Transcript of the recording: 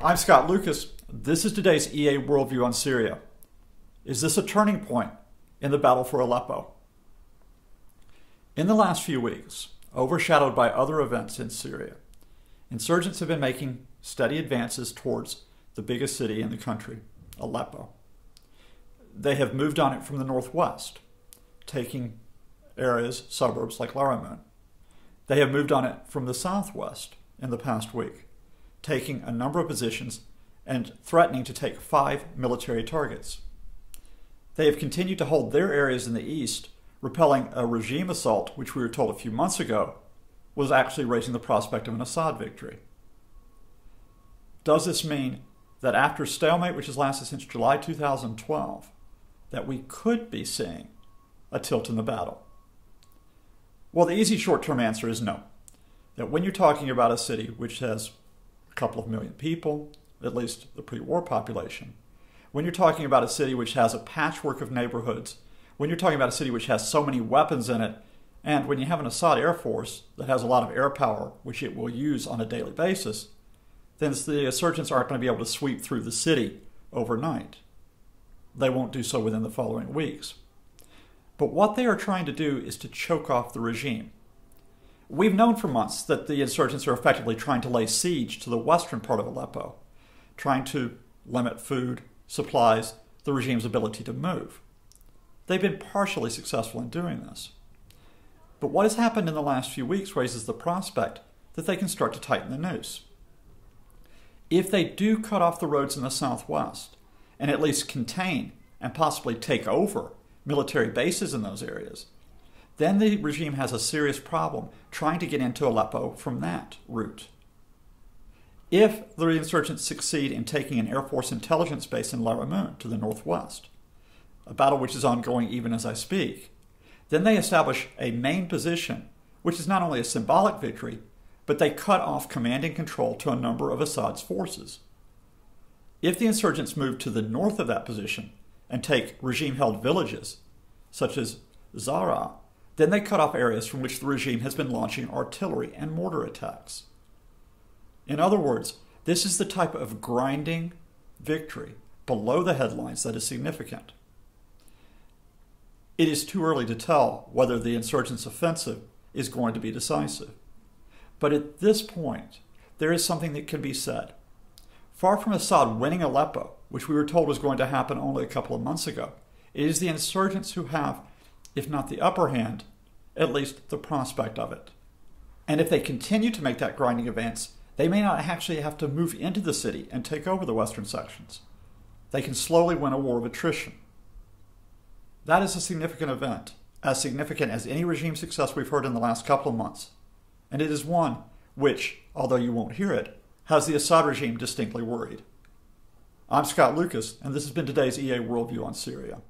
I'm Scott Lucas. This is today's EA Worldview on Syria. Is this a turning point in the battle for Aleppo? In the last few weeks, overshadowed by other events in Syria, insurgents have been making steady advances towards the biggest city in the country, Aleppo. They have moved on it from the northwest, taking areas, suburbs like Laramun. They have moved on it from the southwest in the past week, taking a number of positions and threatening to take 5 military targets. They have continued to hold their areas in the east, repelling a regime assault which we were told a few months ago was actually raising the prospect of an Assad victory. Does this mean that after stalemate, which has lasted since July 2012, that we could be seeing a tilt in the battle? Well, the easy short-term answer is no. That when you're talking about a city which has a couple of million people, at least the pre-war population, when you're talking about a city which has a patchwork of neighborhoods, when you're talking about a city which has so many weapons in it, and when you have an Assad Air Force that has a lot of air power, which it will use on a daily basis, then the insurgents aren't going to be able to sweep through the city overnight. They won't do so within the following weeks. But what they are trying to do is to choke off the regime. We've known for months that the insurgents are effectively trying to lay siege to the western part of Aleppo, trying to limit food, supplies, the regime's ability to move. They've been partially successful in doing this. But what has happened in the last few weeks raises the prospect that they can start to tighten the noose. If they do cut off the roads in the southwest, and at least contain and possibly take over military bases in those areas, then the regime has a serious problem trying to get into Aleppo from that route. If the insurgents succeed in taking an Air Force intelligence base in Laramun to the northwest, a battle which is ongoing even as I speak, then they establish a main position, which is not only a symbolic victory, but they cut off command and control to a number of Assad's forces. If the insurgents move to the north of that position and take regime-held villages, such as Zara, then they cut off areas from which the regime has been launching artillery and mortar attacks. In other words, this is the type of grinding victory below the headlines that is significant. It is too early to tell whether the insurgents' offensive is going to be decisive. But at this point, there is something that can be said. Far from Assad winning Aleppo, which we were told was going to happen only a couple of months ago, it is the insurgents who have, if not the upper hand, at least the prospect of it. And if they continue to make that grinding advance, they may not actually have to move into the city and take over the western sections. They can slowly win a war of attrition. That is a significant event, as significant as any regime success we've heard in the last couple of months. And it is one which, although you won't hear it, has the Assad regime distinctly worried. I'm Scott Lucas, and this has been today's EA Worldview on Syria.